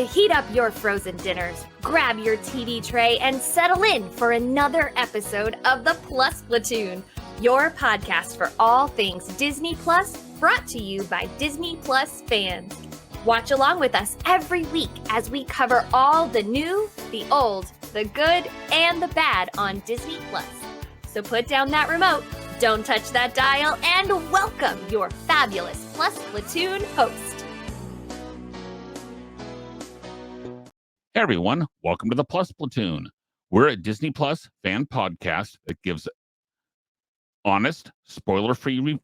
to heat up your frozen dinners, grab your TV tray, and settle in for another episode of the Plus Platoon, your podcast for all things Disney Plus, brought to you by Disney Plus fans. Watch along with us every week as we cover all the new, the old, the good, and the bad on Disney Plus. So put down that remote, don't touch that dial, and welcome your fabulous Plus Platoon host. Hey everyone, welcome to the Plus Platoon. We're a Disney Plus fan podcast that gives honest, spoiler-filled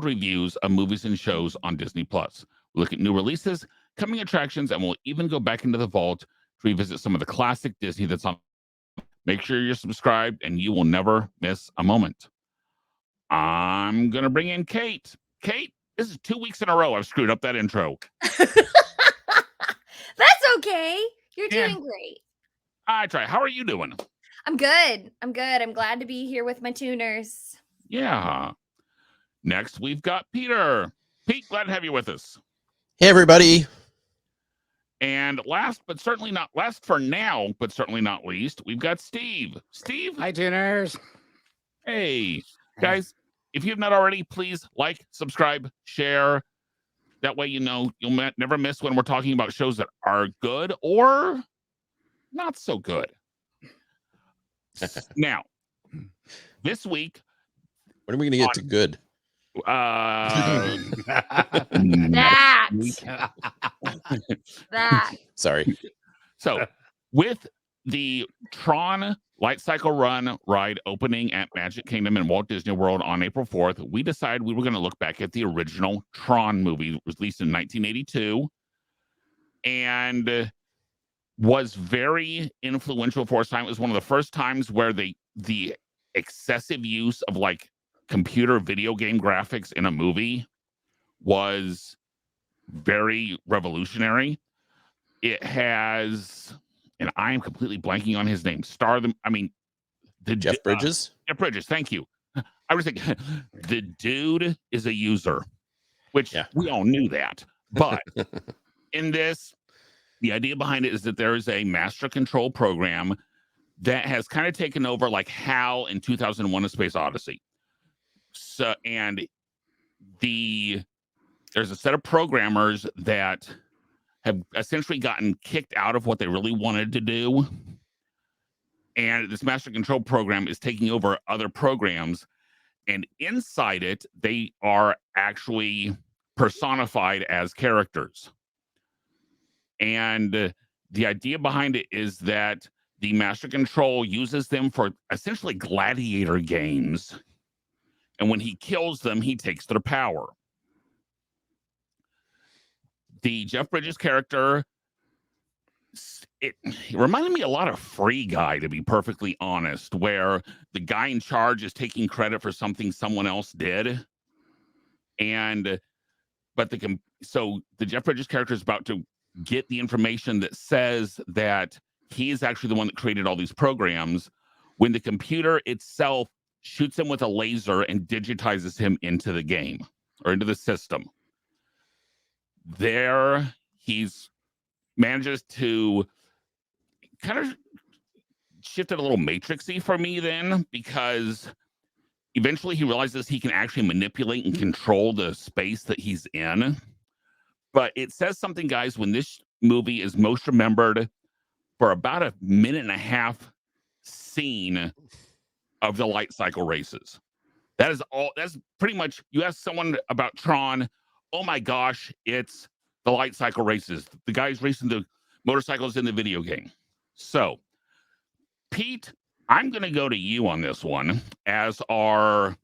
reviews of movies and shows on Disney Plus. We look at new releases, coming attractions, and we'll even go back into the vault to revisit some of the classic Disney that's on. Make sure you're subscribed and you will never miss a moment. I'm going to bring in Kate. Kate, this is 2 weeks in a row I've screwed up that intro. That's okay. You're doing great. I try. How are you doing? I'm good. I'm glad to be here with my tuners. Yeah. Next, we've got Peter. Pete, glad to have you with us. Hey, everybody. And last for now, but certainly not least, we've got Steve. Steve. Hi, tuners. Hey, guys, if you've not already, please like, subscribe, share. That way, you'll never miss when we're talking about shows that are good or not so good. Now, this week, when are we going to get to good? That. Sorry. So, with the Tron Light Cycle Run ride opening at Magic Kingdom in Walt Disney World on April 4th, we decided we were going to look back at the original Tron movie, released in 1982, and was very influential for its time. It was one of the first times where the excessive use of like computer video game graphics in a movie was very revolutionary. It has, and I am completely blanking on his name. Jeff Bridges. Jeff Bridges. Thank you. I was thinking the dude is a user, which we all knew that. But in this, the idea behind it is that there is a master control program that has kind of taken over like HAL in 2001: A Space Odyssey. So, and there's a set of programmers that have essentially gotten kicked out of what they really wanted to do. And this master control program is taking over other programs. And inside it, they are actually personified as characters. And the idea behind it is that the master control uses them for essentially gladiator games. And when he kills them, he takes their power. The Jeff Bridges character, it reminded me a lot of Free Guy, to be perfectly honest, where the guy in charge is taking credit for something someone else did. So the Jeff Bridges character is about to get the information that says that he is actually the one that created all these programs, when the computer itself shoots him with a laser and digitizes him into the game or into the system. There, he's manages to kind of shift it a little matrixy for me then, because eventually he realizes he can actually manipulate and control the space that he's in. But it says something, guys, when this movie is most remembered for about a minute and a half scene of the light cycle races. That is all. That's pretty much, you ask someone about Tron, oh my gosh, it's the light cycle races. The guys racing the motorcycles in the video game. So, Pete, I'm going to go to you on this one as our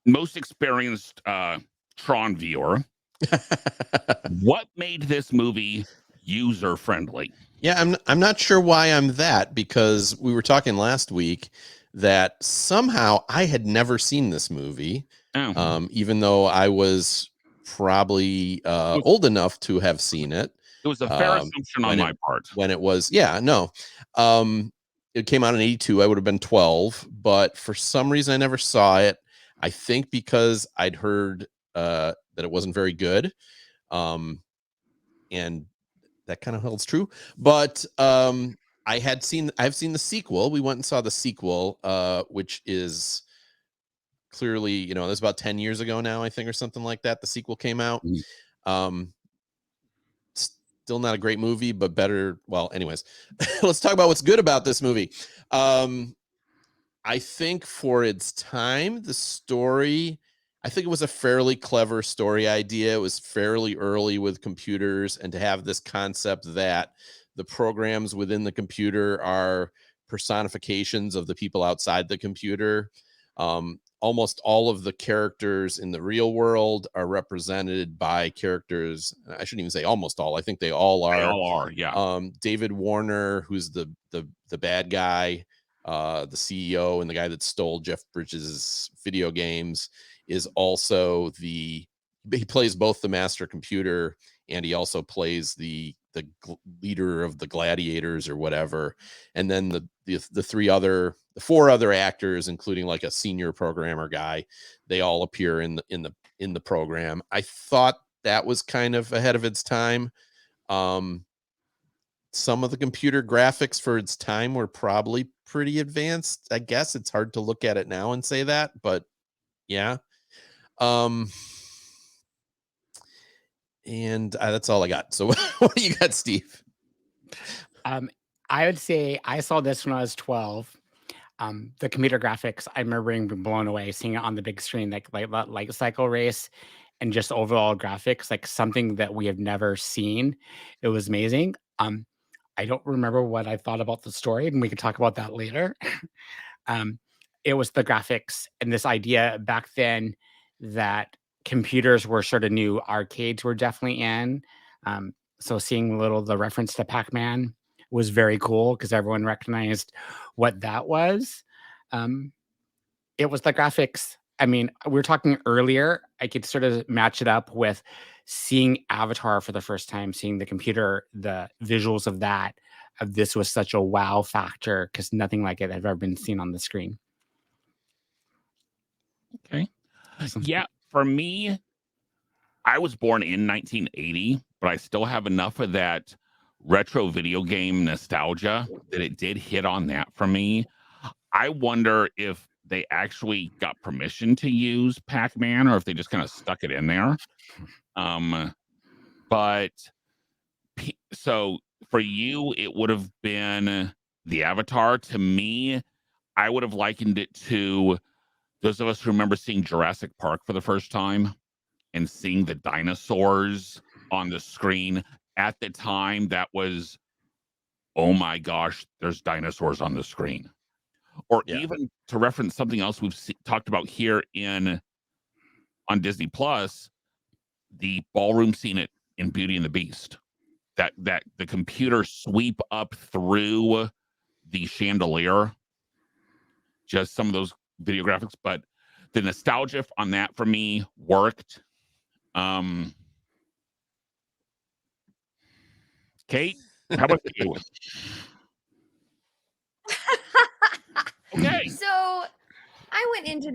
most experienced Tron viewer. What made this movie user friendly? Yeah, I'm not sure why I'm that, because we were talking last week that somehow I had never seen this movie, even though I was probably old enough to have seen it. It was a fair assumption on my part. When it was, it came out in 82. I would have been 12, but for some reason I never saw it. I think because I'd heard that it wasn't very good. And that kind of holds true. But I've seen the sequel. We went and saw the sequel, which is clearly, that's about 10 years ago now, I think, or something like that. The sequel came out. Still not a great movie, but better. Well, anyways, let's talk about what's good about this movie. I think for its time, the story, I think it was a fairly clever story idea. It was fairly early with computers, and to have this concept that the programs within the computer are personifications of the people outside the computer. Almost all of the characters in the real world are represented by characters. I shouldn't even say almost all. I think they all are. They all are, yeah. David Warner, who's the bad guy, the CEO and the guy that stole Jeff Bridges' video games, is also he plays both the master computer and he also plays the leader of the gladiators or whatever. And then the four other actors, including like a senior programmer guy, they all appear in the program. I thought that was kind of ahead of its time. Some of the computer graphics for its time were probably pretty advanced. I guess it's hard to look at it now and say that, but yeah. And that's all I got. So what do you got, Steve? I would say I saw this when I was 12. The computer graphics, I remember being blown away, seeing it on the big screen, like cycle race, and just overall graphics, like something that we have never seen. It was amazing. I don't remember what I thought about the story, and we can talk about that later. It was the graphics and this idea back then that computers were sort of new. Arcades were definitely in. So seeing the reference to Pac-Man was very cool because everyone recognized what that was. It was the graphics. I mean, we were talking earlier, I could sort of match it up with seeing Avatar for the first time, seeing the computer, the visuals of that. This was such a wow factor because nothing like it had ever been seen on the screen. Okay. Yeah, for me, I was born in 1980, but I still have enough of that retro video game nostalgia that it did hit on that for me. I wonder if they actually got permission to use Pac-Man or if they just kind of stuck it in there. But so for you, it would have been the Avatar. To me, I would have likened it to those of us who remember seeing Jurassic Park for the first time and seeing the dinosaurs on the screen. At the time, that was, oh my gosh, there's dinosaurs on the screen. Or even to reference something else we've talked about here on Disney Plus, the ballroom scene in Beauty and the Beast. That the computer sweep up through the chandelier. Just some of those video graphics, but the nostalgia on that for me worked. Kate, how about you? Okay. So I went into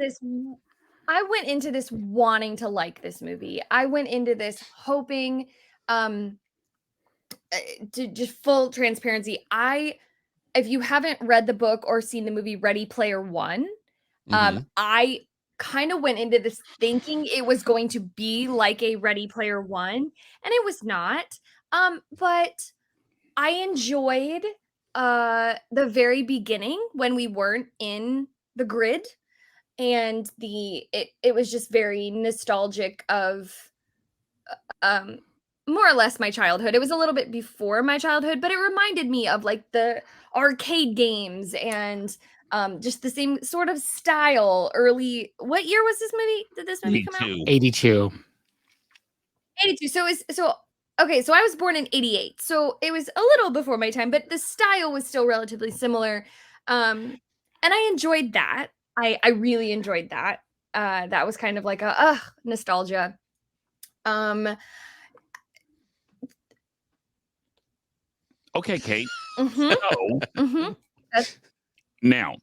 this wanting to like this movie. I went into this hoping, to just full transparency. If you haven't read the book or seen the movie Ready Player One, I kind of went into this thinking it was going to be like a Ready Player One, and it was not. But I enjoyed the very beginning when we weren't in the grid, and it was just very nostalgic of more or less my childhood. It was a little bit before my childhood, but it reminded me of like the arcade games and just the same sort of style. What year was this movie? Did this movie come out? 82. 82. Okay, so I was born in 88. So it was a little before my time, but the style was still relatively similar. And I enjoyed that. I really enjoyed that. That was kind of like a nostalgia. Okay, Kate. So now,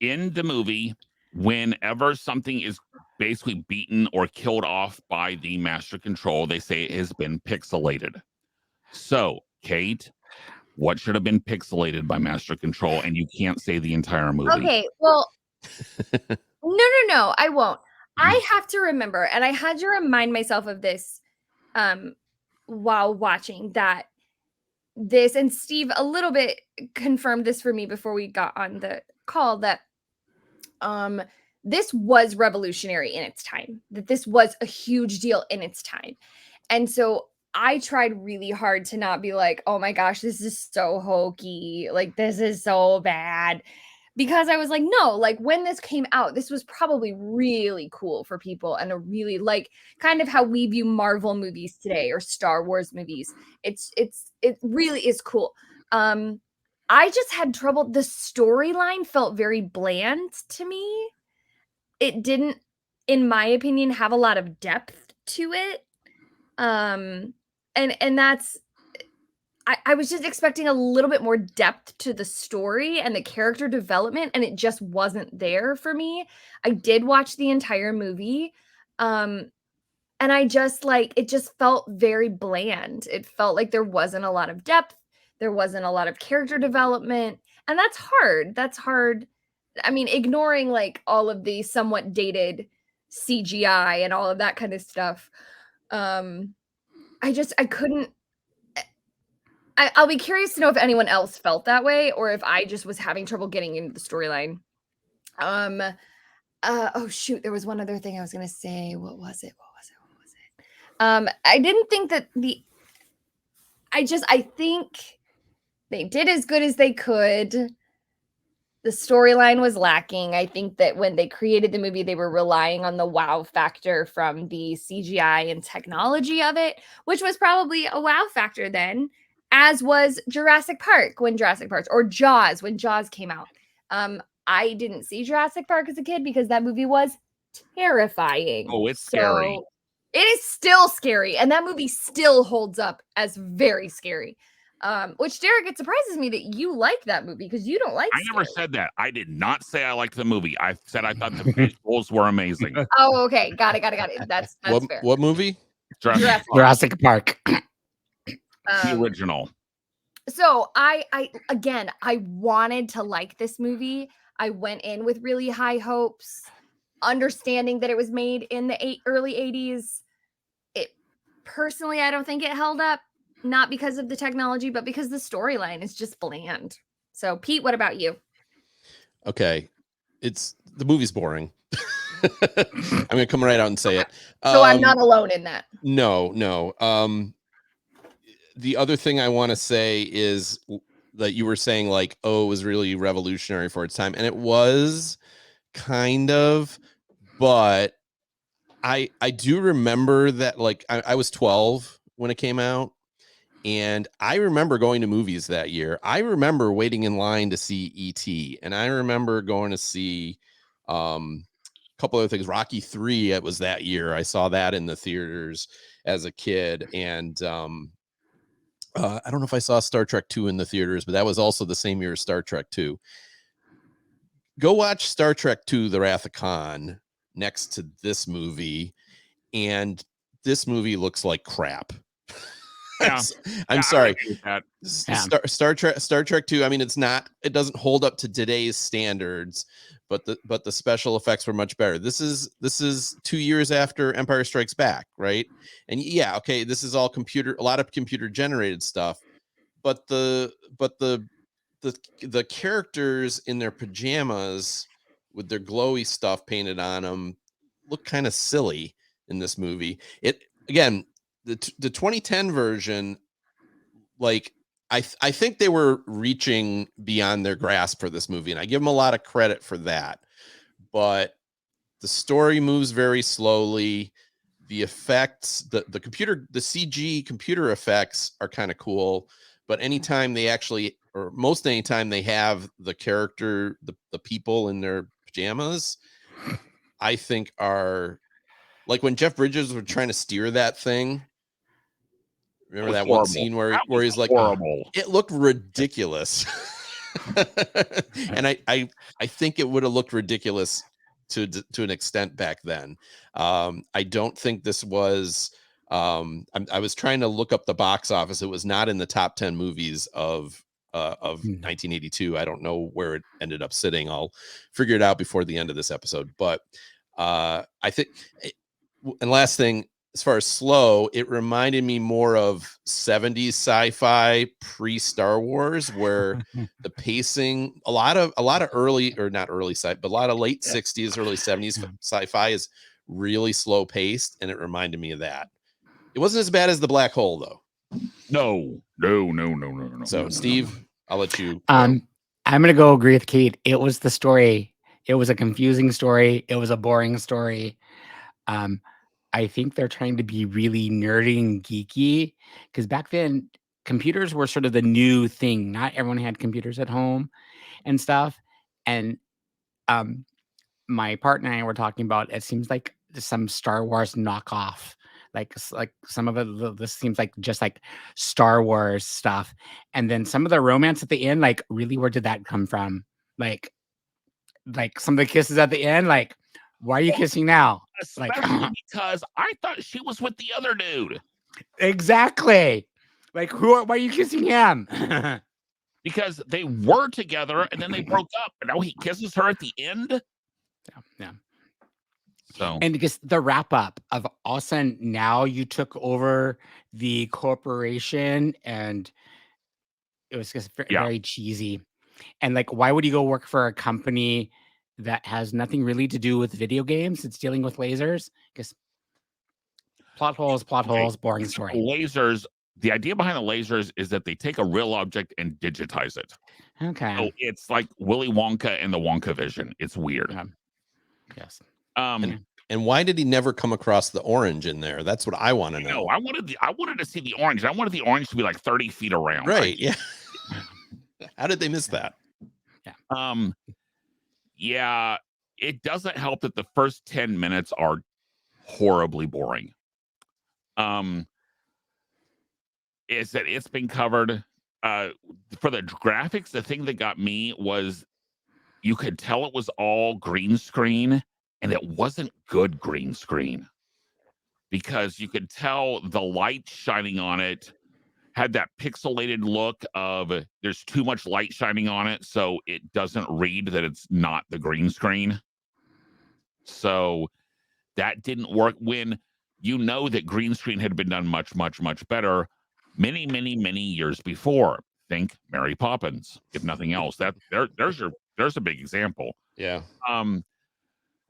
in the movie, whenever something is basically beaten or killed off by the master control, they say it has been pixelated. So, Kate, what should have been pixelated by Master Control, and you can't say the entire movie. Okay, well, no, I won't. I have to remember, and I had to remind myself of this while watching that this, and Steve a little bit confirmed this for me before we got on the call, that this was revolutionary in its time, that this was a huge deal in its time. And so I tried really hard to not be like, oh my gosh, this is so hokey, like this is so bad, because I was like, no, like when this came out, this was probably really cool for people, and a really, like, kind of how we view Marvel movies today or Star Wars movies. It really is cool. I just had trouble. The storyline felt very bland to me. It didn't, in my opinion, have a lot of depth to it. And that's, I was just expecting a little bit more depth to the story and the character development, and it just wasn't there for me. I did watch the entire movie. And I just, like, it just felt very bland. It felt like there wasn't a lot of depth. There wasn't a lot of character development. And that's hard. That's hard. I mean, ignoring like all of the somewhat dated CGI and all of that kind of stuff. I couldn't. I'll be curious to know if anyone else felt that way, or if I just was having trouble getting into the storyline. Oh shoot, there was one other thing I was gonna say. What was it? I didn't think that I think they did as good as they could. The storyline was lacking. I think that when they created the movie, they were relying on the wow factor from the CGI and technology of it, which was probably a wow factor then, as was Jurassic Park when Jurassic Park, or Jaws when Jaws came out. I didn't see Jurassic Park as a kid because that movie was terrifying. Oh, it's scary. It is still scary, and that movie still holds up as very scary. Which, Derek, it surprises me that you like that movie, because you don't like I never said that. I did not say I liked the movie. I said I thought the visuals were amazing. Oh, okay. Got it. That's fair. What movie? Jurassic Park. The original. So I wanted to like this movie. I went in with really high hopes, understanding that it was made in the early 80s. Personally, I don't think it held up, not because of the technology, but because the storyline is just bland. So, Pete, what about you? Okay, the movie's boring. I'm gonna come right out and say it. So I'm not alone in that. No. The other thing I want to say is that you were saying, like, oh, it was really revolutionary for its time, and it was kind of, but I do remember that, like, I was 12 when it came out, and I remember going to movies that year. I remember waiting in line to see E.T., and I remember going to see a couple other things. Rocky 3, it was that year. I saw that in the theaters as a kid, and I don't know if I saw Star Trek 2 in the theaters, but that was also the same year as Star Trek 2. Go watch Star Trek 2, The Wrath of Khan, next to this movie, and this movie looks like crap. Yeah. I'm sorry. Star Trek 2, I mean, it doesn't hold up to today's standards, but the special effects were much better. This is 2 years after Empire Strikes Back, right? And yeah, okay, this is all a lot of computer generated stuff, but the characters in their pajamas with their glowy stuff painted on them look kind of silly in this movie. The 2010 version, like, I think they were reaching beyond their grasp for this movie, and I give them a lot of credit for that. But the story moves very slowly. The effects, the CG computer effects are kind of cool, but anytime they actually, or most anytime they have the character, the people in their pajamas, I think are, like, when Jeff Bridges was trying to steer that thing. Remember that one scene where he's like, horrible. It looked ridiculous. And I think it would have looked ridiculous to an extent back then. I don't think this was I was trying to look up the box office. It was not in the top 10 movies of 1982. I don't know where it ended up sitting. I'll figure it out before the end of this episode. But I think, and last thing, as far as slow, it reminded me more of 70s sci-fi pre-Star Wars, where the pacing, a lot of early, or not early sci, but a lot of late 60s, early 70s sci-fi is really slow paced, and it reminded me of that. It wasn't as bad as The Black Hole, though. No. So, Steve, I'll let you. I'm gonna go agree with Kate. It was the story. It was a confusing story. It was a boring story. I think they're trying to be really nerdy and geeky, because back then computers were sort of the new thing. Not everyone had computers at home and stuff. And my partner and I were talking about, it seems like some Star Wars knockoff. Like some of it, this seems like just like Star Wars stuff. And then some of the romance at the end, like, really, where did that come from? Like some of the kisses at the end, like, why are you kissing now? Especially because I thought she was with the other dude. Exactly. Like, why are you kissing him? Because they were together and then they broke up, and now he kisses her at the end. Yeah. So, and because the wrap up of all of a sudden now you took over the corporation, and it was just very cheesy. And like, why would you go work for a company that has nothing really to do with video games? It's dealing with lasers. Because plot holes, boring story. Lasers. The idea behind the lasers is that they take a real object and digitize it. Okay. So it's like Willy Wonka and the Wonka vision. It's weird. Yes. And why did he never come across the orange in there? That's what I want to know. I wanted to see the orange. I wanted the orange to be like 30 feet around. Right. Yeah. How did they miss that? Yeah. Yeah. It doesn't help that the first 10 minutes are horribly boring. Is that it's been covered for the graphics. The thing that got me was you could tell it was all green screen, and it wasn't good green screen, because you could tell the light shining on it had that pixelated look of there's too much light shining on it, so it doesn't read that it's not the green screen. So that didn't work, when you know that green screen had been done much, much, much better many, many, many years before. Think Mary Poppins, if nothing else. That there's a big example. Yeah.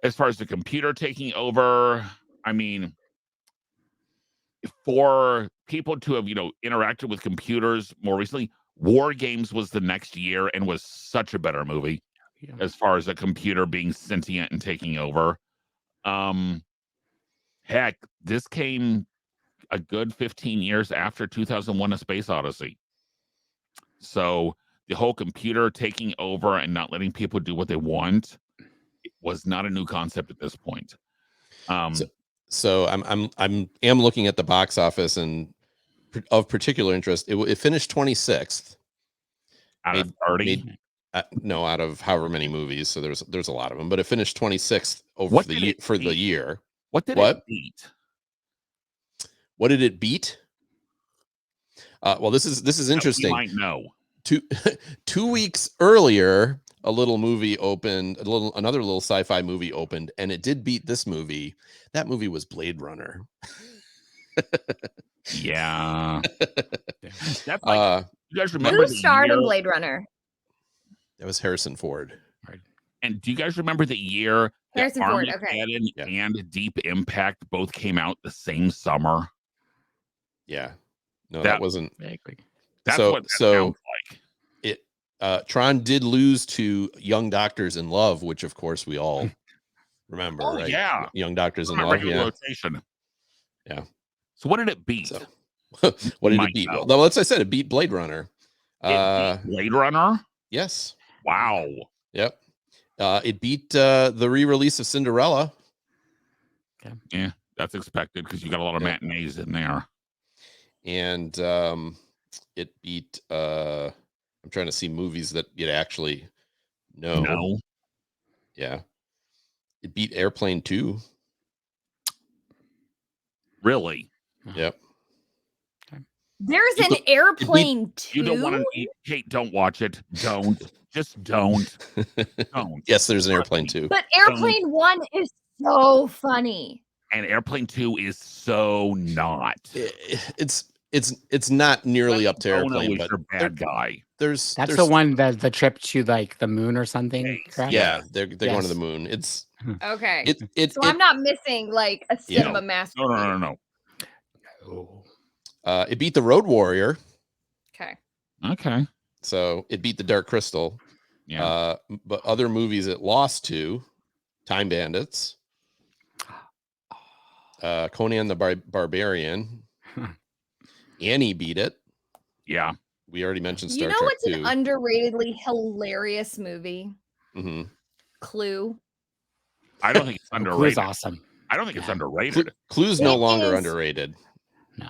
As far as the computer taking over, I mean, for people to have, interacted with computers more recently, War Games was the next year and was such a better movie as far as a computer being sentient and taking over. Heck, this came a good 15 years after 2001: A Space Odyssey. So the whole computer taking over and not letting people do what they want was not a new concept at this point. So I'm looking at the box office, and of particular interest, it finished 26th out of 30. No, out of however many movies. So there's a lot of them, but it finished 26th over the year. What did it beat? What did it beat? Well, this is interesting. You might know. 2 weeks earlier, another little sci-fi movie opened, and it did beat this movie. That movie was Blade Runner. Yeah. That's like, you guys remember who starred in Blade Runner? That was Harrison Ford. And do you guys remember the year that Harrison Ford, okay. and Deep Impact both came out the same summer? Yeah. No, that wasn't. Exactly. That's what that sounds like. Tron did lose to Young Doctors in Love, which of course we all remember. Oh, right? Yeah. Young Doctors in Love. Yeah. Rotation. Yeah. So what did it beat? What did it beat? Well, as I said, it beat Blade Runner. It beat Blade Runner? Yes. Wow. Yep. It beat the re-release of Cinderella. Okay. Yeah, that's expected because you got a lot of matinees in there. And it beat I'm trying to see movies that you'd actually know. No. Yeah. It beat Airplane 2. Really? Yep. There's an Airplane 2. You don't want to, Kate, don't watch it. Don't. Just don't. Don't. Yes, there's an Airplane 2. But Airplane 1 is so funny. And Airplane 2 is so not. It's not nearly up to Airplane, but your bad guy. There's the one that the trip to like the moon or something. Correct? Yeah, they're going to the moon. It's okay. So I'm not missing like a cinema masterpiece. No. It beat the Road Warrior. Okay. So it beat the Dark Crystal. Yeah. But other movies it lost to: Time Bandits, Conan the Barbarian. Annie beat it. Yeah. We already mentioned Star Trek. Trek 2. An underratedly hilarious movie? Mm-hmm. Clue. I don't think it's underrated. Clue's awesome. I don't think it's underrated. Clue's no longer underrated. No.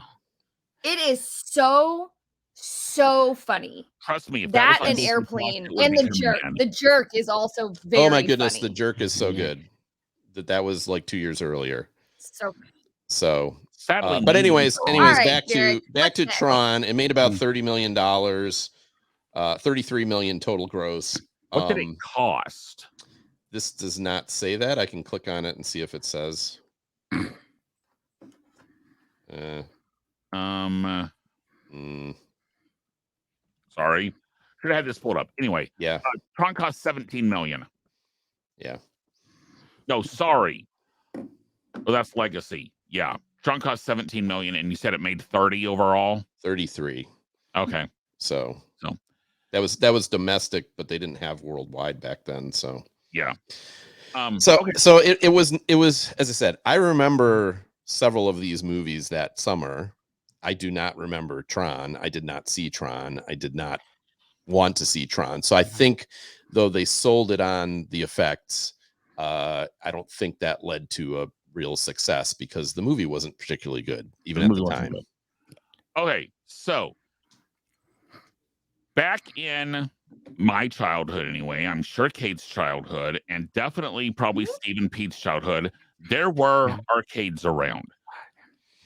It is so funny. Trust me. If that was and Airplane and the Jerk. The Jerk is also very. Oh my goodness, funny. The Jerk is so good. That was like 2 years earlier. So. Sadly, but anyways, right, back to Tron. It made about $30 million, 33 million total gross. What did it cost? This does not say that. I can click on it and see if it says. Sorry, should have had this pulled up. Anyway, yeah. Tron cost 17 million. Yeah. No, sorry. Well, that's Legacy. Yeah. Tron cost 17 million, and you said it made 30 overall. 33. Okay. So that was domestic, but they didn't have worldwide back then. So yeah. So it was as I said. I remember several of these movies that summer. I do not remember Tron. I did not see Tron. I did not want to see Tron. So I think though they sold it on the effects, I don't think that led to a real success because the movie wasn't particularly good even at the time. Okay, so back in my childhood anyway, I'm sure Kate's childhood and definitely probably Steve and Pete's childhood, there were arcades around.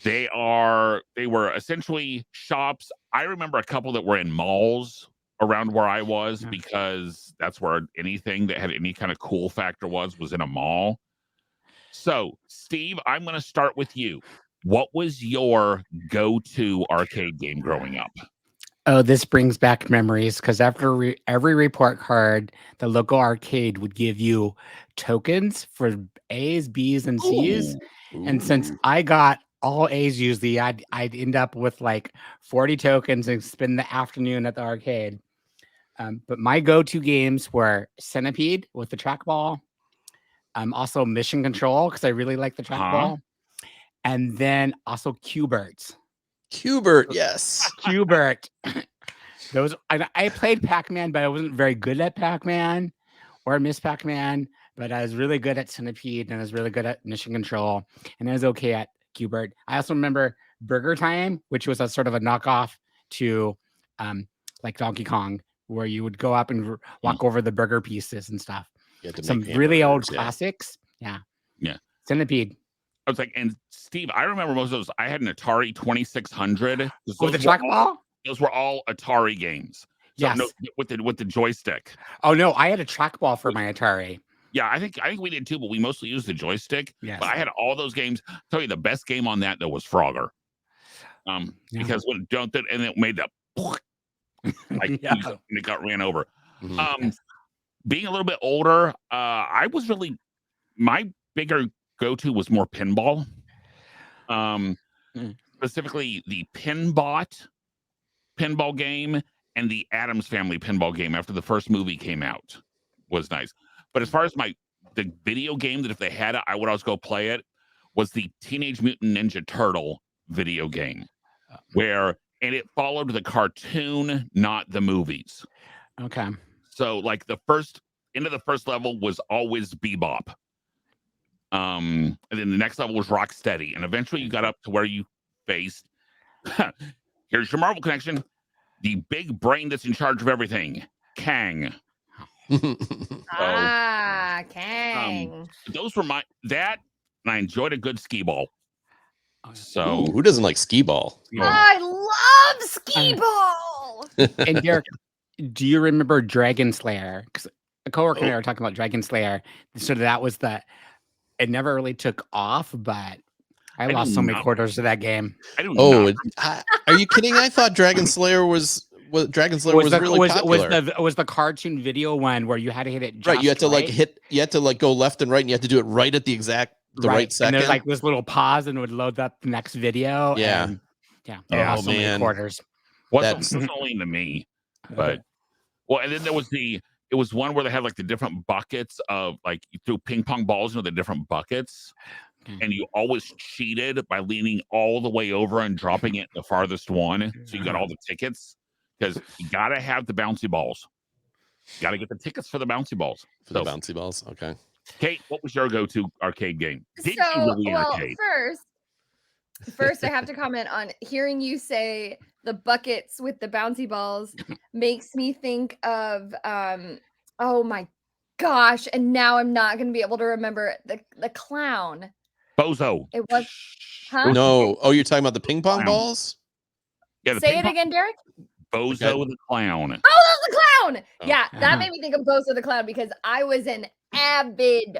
They were essentially shops. I remember a couple that were in malls around where I was because that's where anything that had any kind of cool factor was in a mall. So, Steve, I'm going to start with you. What was your go-to arcade game growing up? Oh, this brings back memories because after every report card, the local arcade would give you tokens for A's, B's, and C's. Ooh. And since I got all A's usually, I'd end up with like 40 tokens and spend the afternoon at the arcade. But my go-to games were Centipede with the trackball. Also Mission Control because I really like the trackball. And then also Q-Bert, yes. Q-Bert. Those I played Pac-Man, but I wasn't very good at Pac-Man or Miss Pac-Man. But I was really good at Centipede and I was really good at Mission Control, and I was okay at Q-Bert. I also remember Burger Time, which was a sort of a knockoff to like Donkey Kong, where you would go up and walk over the burger pieces and stuff. Some really old classics. Yeah. Centipede. I was like, and Steve, I remember most of those. I had an Atari 2600. With the trackball? Those were all Atari games. So yes. No, with the joystick. Oh no, I had a trackball for my Atari. Yeah, I think we did too, but we mostly used the joystick. Yes. But I had all those games. I'll tell you, the best game on that though was Frogger. Because when it dunked it and it made that like and it got ran over. Mm-hmm. Being a little bit older, I was really my bigger go-to was more pinball. Specifically the Pinbot pinball game and the Addams Family pinball game after the first movie came out was nice. But as far as the video game that if they had it, I would always go play it was the Teenage Mutant Ninja Turtle video game and it followed the cartoon, not the movies. Okay. So like the end of the first level was always Bebop. And then the next level was Rocksteady. And eventually you got up to where you faced here's your Marvel connection, the big brain that's in charge of everything, Kang. Kang. Those were and I enjoyed a good skee ball. So who doesn't like skee ball? I love skee ball. And Derek, do you remember Dragon Slayer? Because a coworker and I were talking about Dragon Slayer. So that was it never really took off, but I lost so many quarters to that game. Are you kidding? I thought Dragon Slayer was really popular. It was the cartoon video one where you had to hit it just right. You had to go left and right, and you had to do it right at the right second. And there's like this little pause, and it would load up the next video. Yeah. I lost so many quarters. Wasn't only to me, but and then there was it was one where they had like the different buckets of like you threw ping pong balls into the different buckets. And you always cheated by leaning all the way over and dropping it in the farthest one. So you got all the tickets because you got to have the bouncy balls. You got to get the tickets for the bouncy balls. The bouncy balls. Okay. Kate, what was your go-to arcade game? First, I have to comment on hearing you say the buckets with the bouncy balls makes me think of, oh my gosh. And now I'm not going to be able to remember the clown. Bozo. It was, huh? No. Oh, you're talking about the ping pong balls? Yeah. Say it again, Derek. Bozo the clown. Oh, that was the clown. Yeah, that made me think of Bozo the clown because I was an avid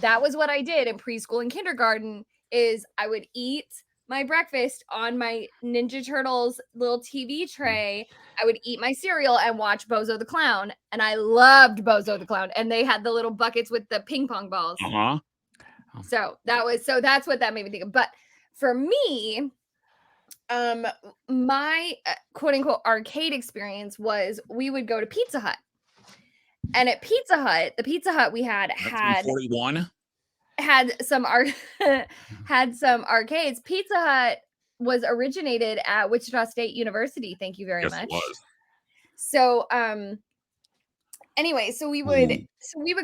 that was what I did in preschool and kindergarten. Is I would eat my breakfast on my Ninja Turtles little TV tray. I would eat my cereal and watch Bozo the clown, and I loved Bozo the clown. And they had the little buckets with the ping pong balls. So that's what that made me think of. But for me, my quote unquote arcade experience was we would go to Pizza Hut, and at Pizza Hut, the Pizza Hut we had 41 had some arcades. Pizza Hut was originated at Wichita State University. Thank you very much. It was. So anyway, so we would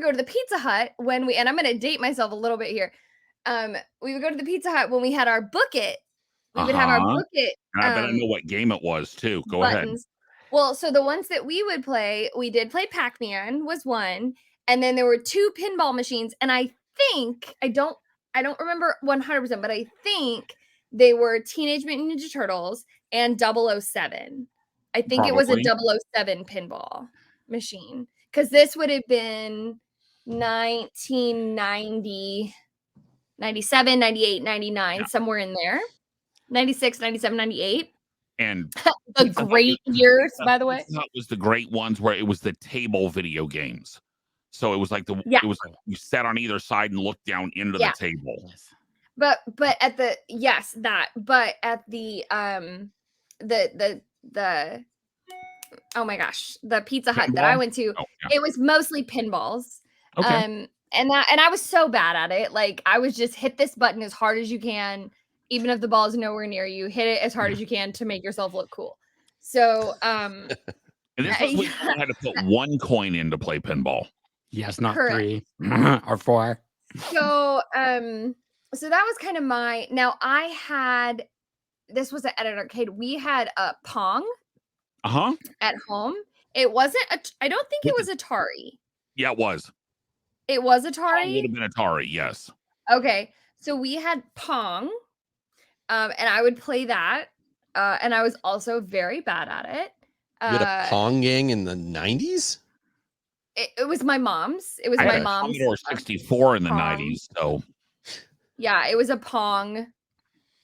go to the Pizza Hut and I'm going to date myself a little bit here. We would go to the Pizza Hut when we had our book it. We would have our book it. I bet I know what game it was too. Go ahead. Well, so the ones that we would play, we did play Pac-Man was one, and then there were two pinball machines, and I think I don't remember 100%, but I think they were Teenage Mutant Ninja Turtles and 007. I think it was a 007 pinball machine, because this would have been 1990, 97, 98, 99, somewhere in there. 96, 97, 98. And the great years, by the way. That was the great ones where it was the table video games. So it was like it was like you sat on either side and looked down into the table. But at the oh my gosh, the Pizza Hut that I went to, it was mostly pinballs. Okay. And I was so bad at it. Like I was just hit this button as hard as you can, even if the ball is nowhere near you, hit it as hard as you can to make yourself look cool. So and this was when you had to put one coin in to play pinball. Yes, not 3 or 4. So so that was kind of now I had, this was at an arcade. We had a Pong at home. It wasn't I don't think it was Atari. Yeah, it was. It was Atari? It would have been Atari, yes. Okay. So we had Pong. And I would play that. And I was also very bad at it. You had a Pong gang in the 90s? It was my mom's. It was my mom's. Commodore 64 in the 90s. So yeah, it was a Pong.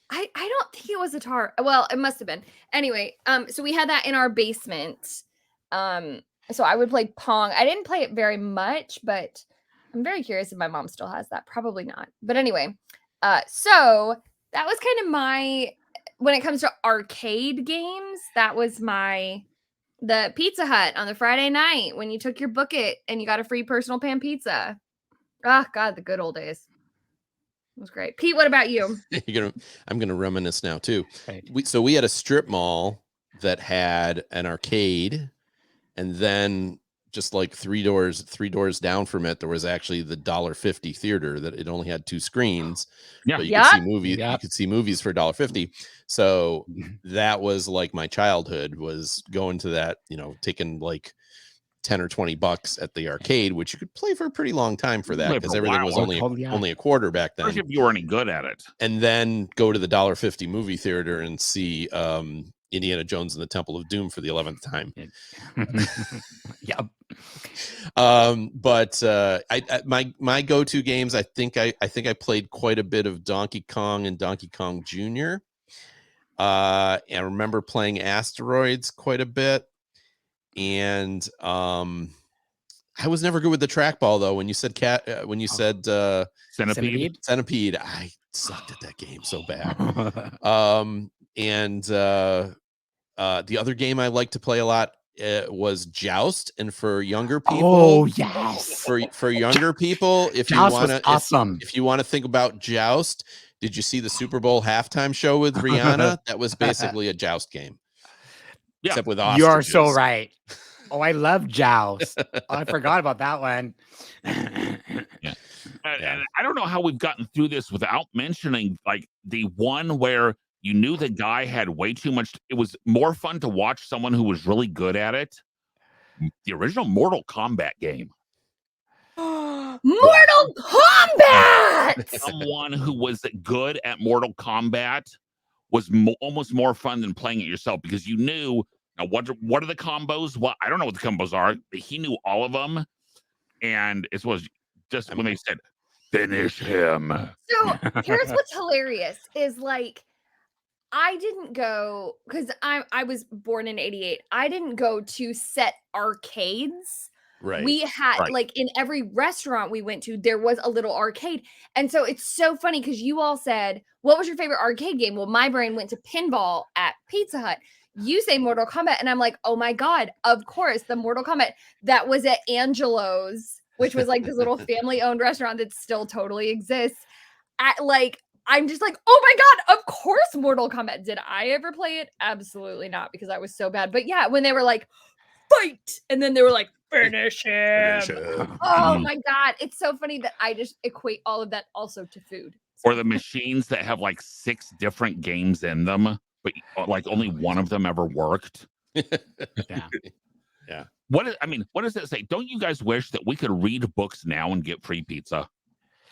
I don't think it was Atari. Well, it must have been. Anyway, so we had that in our basement. So I would play Pong. I didn't play it very much, but I'm very curious if my mom still has that. Probably not. But anyway, so that was kind of when it comes to arcade games, that was the Pizza Hut on the Friday night when you took your book-it and you got a free personal pan pizza. Oh, God, the good old days. It was great. Pete, what about you? I'm going to reminisce now, too. Right. We had a strip mall that had an arcade, and then just like three doors down from it, there was actually the $1.50 theater that it only had 2 screens. Yeah, but you could see movies. You could see movies for $1.50. So that was like my childhood, was going to that. Taking like $10 or $20 at the arcade, which you could play for a pretty long time for that, because everything was only a quarter back then. Especially if you were any good at it. And then go to the $1.50 movie theater and see Indiana Jones and the Temple of Doom for the 11th time. Yep. But my go-to games, I think I played quite a bit of Donkey Kong and Donkey Kong Jr. I remember playing Asteroids quite a bit. And I was never good with the trackball, though. When you said Centipede, I sucked at that game so bad. The other game I like to play a lot was Joust. And for younger people, for younger people, if you want to, awesome. If you want to think about Joust, did you see the Super Bowl halftime show with Rihanna? That was basically a Joust game. Yeah. Except with ostriches. You are so right. Oh, I love Joust. I forgot about that one. Yeah. And I don't know how we've gotten through this without mentioning like the one where you knew the guy had way too much. It was more fun to watch someone who was really good at it. The original Mortal Kombat game. Mortal Kombat! Someone who was good at Mortal Kombat was almost more fun than playing it yourself, because you knew now what are the combos. Well, I don't know what the combos are, but he knew all of them, and it was just when they said finish him. So here's what's hilarious is like I didn't go because I was born in '88. I didn't go to set arcades. Right. We had like in every restaurant we went to, there was a little arcade. And so it's so funny because you all said, what was your favorite arcade game? Well, my brain went to pinball at Pizza Hut. You say Mortal Kombat. And I'm like, oh my God, of course, the Mortal Kombat that was at Angelo's, which was like this little family owned restaurant that still totally exists. I'm just like, oh my God, of course, Mortal Kombat. Did I ever play it? Absolutely not, because I was so bad. But yeah, when they were like, fight, and then they were like, finish him. Oh my God. It's so funny that I just equate all of that also to food. Or the machines that have like 6 different games in them, but like only one of them ever worked. Yeah. What does it say? Don't you guys wish that we could read books now and get free pizza?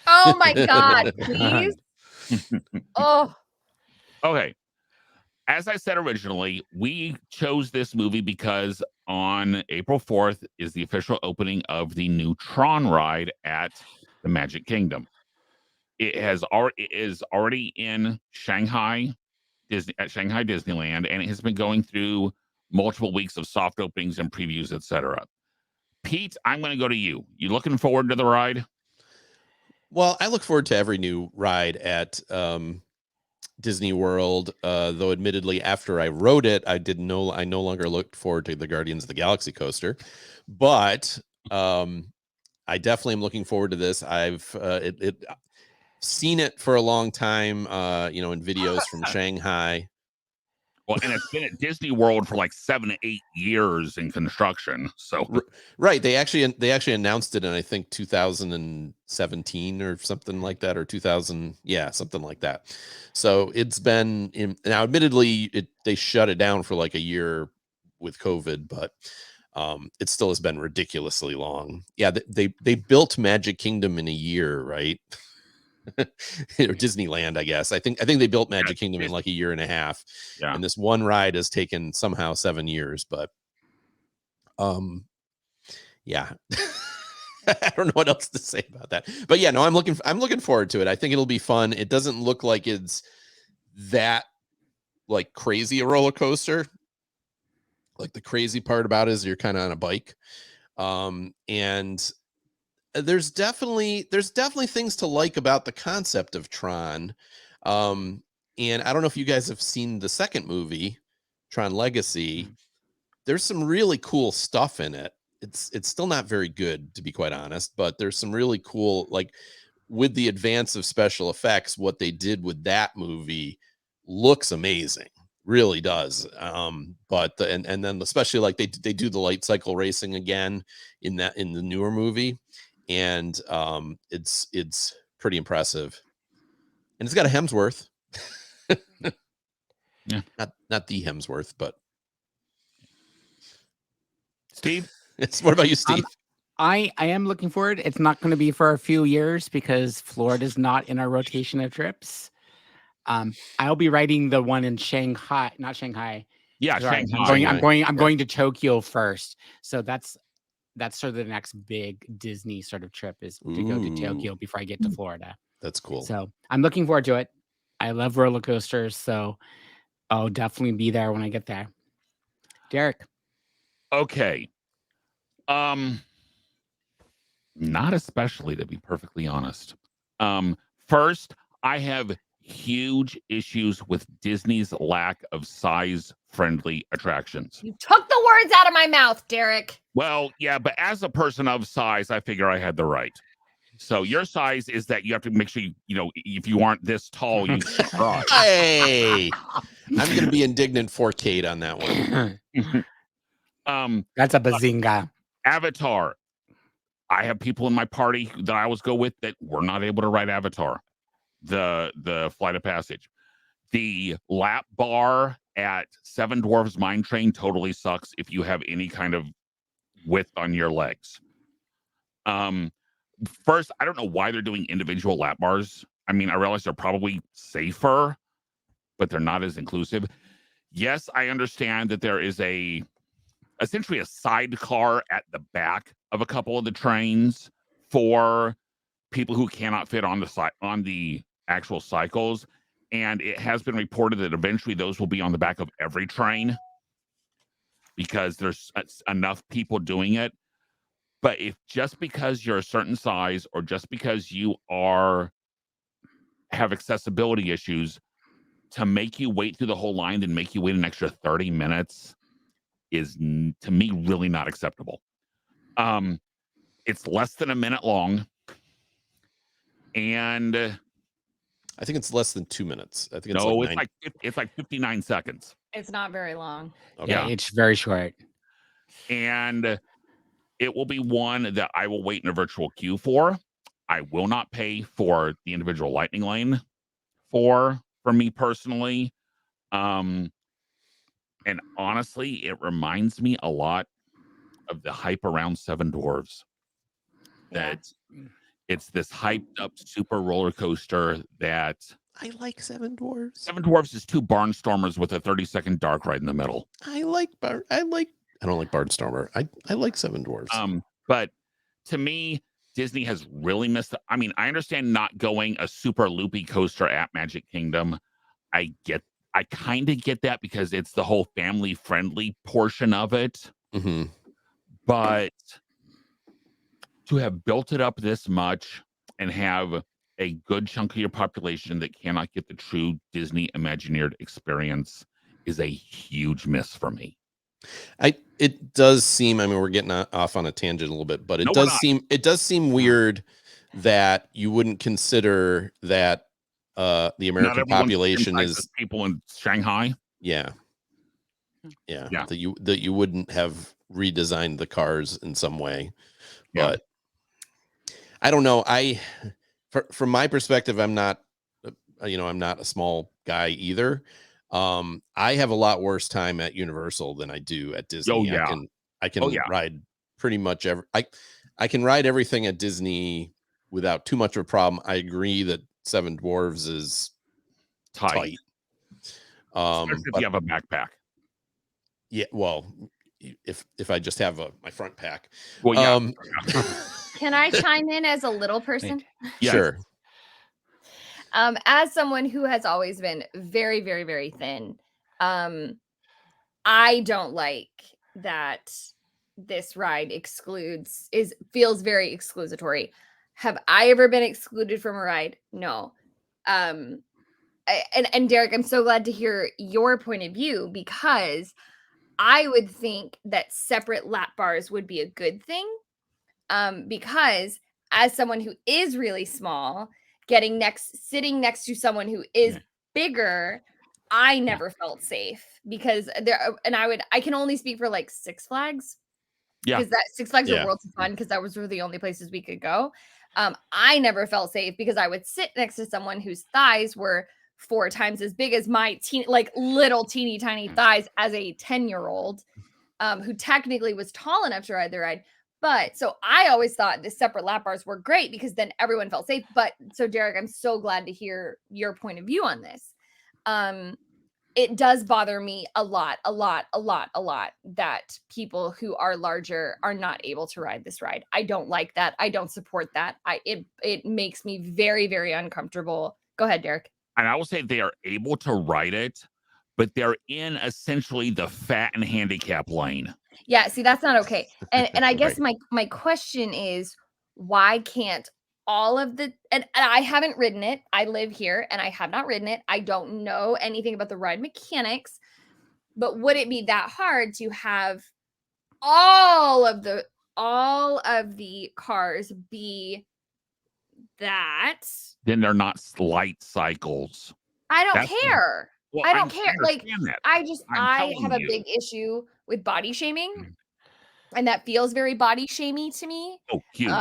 Oh my God, please. Oh. Okay. As I said originally, we chose this movie because on April 4th is the official opening of the new Tron ride at the Magic Kingdom. It is already in Shanghai, at Shanghai Disneyland, and it has been going through multiple weeks of soft openings and previews, etc. Pete, I'm going to go to you. You looking forward to the ride? Well, I look forward to every new ride at Disney World, though admittedly after I wrote it, I no longer looked forward to the Guardians of the Galaxy coaster, but I definitely am looking forward to this. I've seen it for a long time, in videos from Shanghai. Well, and it's been at Disney World for like 7 to 8 years in construction. So right, they actually announced it in I think 2017 or something like that, or 2000, something like that. So it's been now. Admittedly, they shut it down for like a year with COVID, but it still has been ridiculously long. Yeah, they built Magic Kingdom in a year, right? Or Disneyland, I guess. I think they built Magic Kingdom in like a year and a half. Yeah. And this one ride has taken somehow 7 years, but yeah. I don't know what else to say about that. But yeah, no, I'm looking forward to it. I think it'll be fun. It doesn't look like it's that like crazy a roller coaster. Like the crazy part about it is you're kind of on a bike. And there's definitely things to like about the concept of Tron. And I don't know if you guys have seen the second movie, Tron Legacy. There's some really cool stuff in it. It's still not very good, to be quite honest, but there's some really cool, like with the advance of special effects, what they did with that movie looks amazing. Really does. But and then especially like they do the light cycle racing again in the newer movie. And it's pretty impressive, and it's got a Hemsworth. Yeah, not the Hemsworth, but Steve. What about you, Steve? I am looking forward. It's not going to be for a few years because Florida's not in our rotation of trips. I'll be riding the one in Shanghai, not Shanghai. Yeah, Sorry, Shanghai. I'm going to Tokyo first. So that's sort of the next big Disney sort of trip is to go to Tokyo before I get to Florida. That's cool. So I'm looking forward to it. I love roller coasters, so I'll definitely be there when I get there. Derek. Okay. Not especially, to be perfectly honest. First, I have huge issues with Disney's lack of size-friendly attractions. You took the words out of my mouth, Derek. Well, yeah, but as a person of size, I figure I had the right. So your size is that you have to make sure if you aren't this tall, you can't ride. Hey, I'm going to be indignant for Kate on that one. That's a bazinga. Avatar. I have people in my party that I always go with that were not able to ride Avatar, the Flight of Passage. The lap bar at Seven Dwarfs Mine Train totally sucks if you have any kind of width on your legs. First, I don't know why they're doing individual lap bars. I mean, I realize they're probably safer, but they're not as inclusive. Yes, I understand that there is essentially a sidecar at the back of a couple of the trains for people who cannot fit on the actual cycles. And it has been reported that eventually those will be on the back of every train because there's enough people doing it. But if just because you're a certain size or just because you have accessibility issues, to make you wait through the whole line and make you wait an extra 30 minutes is, to me, really not acceptable. It's less than a minute long. And I think it's less than 2 minutes. I think it's like 59 seconds. It's not very long. Okay. Yeah, it's very short. And it will be one that I will wait in a virtual queue for. I will not pay for the individual lightning lane for me personally. And honestly, it reminds me a lot of the hype around Seven Dwarfs. That it's this hyped up super roller coaster that I like Seven Dwarfs. Seven Dwarfs is two barnstormers with a 30-second dark ride in the middle. I don't like Barnstormer. I like Seven Dwarfs. But to me, Disney has really missed it. I mean, I understand not going a super loopy coaster at Magic Kingdom. I kind of get that because it's the whole family friendly portion of it. Mm-hmm. But to have built it up this much and have a good chunk of your population that cannot get the true Disney Imagineered experience is a huge miss for me. It does seem, I mean, we're getting off on a tangent a little bit, but it does seem weird that you wouldn't consider that the American population is people in Shanghai. Yeah. That you wouldn't have redesigned the cars in some way. But I don't know. From my perspective, I'm not a small guy either. I have a lot worse time at Universal than I do at Disney. Oh, yeah. I can ride pretty much I can ride everything at Disney without too much of a problem. I agree that Seven Dwarfs is tight. Especially if you have a backpack. Yeah, well, if I just have my front pack. Well, yeah. Can I chime in as a little person? Yes. Sure. As someone who has always been very, very, very thin, I don't like that this ride feels very exclusatory. Have I ever been excluded from a ride? No. And Derek, I'm so glad to hear your point of view because I would think that separate lap bars would be a good thing. Because as someone who is really small, sitting next to someone who is bigger, I never felt safe because I can only speak for like Six Flags. Yeah. Because that Six Flags are Worlds of Fun because that was the only places we could go. I never felt safe because I would sit next to someone whose thighs were 4 times as big as my little teeny tiny thighs as a 10-year-old. who technically was tall enough to ride the ride. But so I always thought the separate lap bars were great because then everyone felt safe. But so Derek, I'm so glad to hear your point of view on this. It does bother me a lot that people who are larger are not able to ride this ride. I don't like that. I don't support that. It makes me very, very uncomfortable. Go ahead, Derek. And I will say they are able to ride it, but they're in essentially the fat and handicap lane. Yeah, see, that's not okay. And I guess my question is, why can't all of the and I haven't ridden it. I live here and I have not ridden it. I don't know anything about the ride mechanics, but would it be that hard to have all of the cars be that? Then they're not light cycles. I don't care. Well, I don't care. Like that. I have a big issue with body shaming, and that feels very body shamey to me. Oh, huge.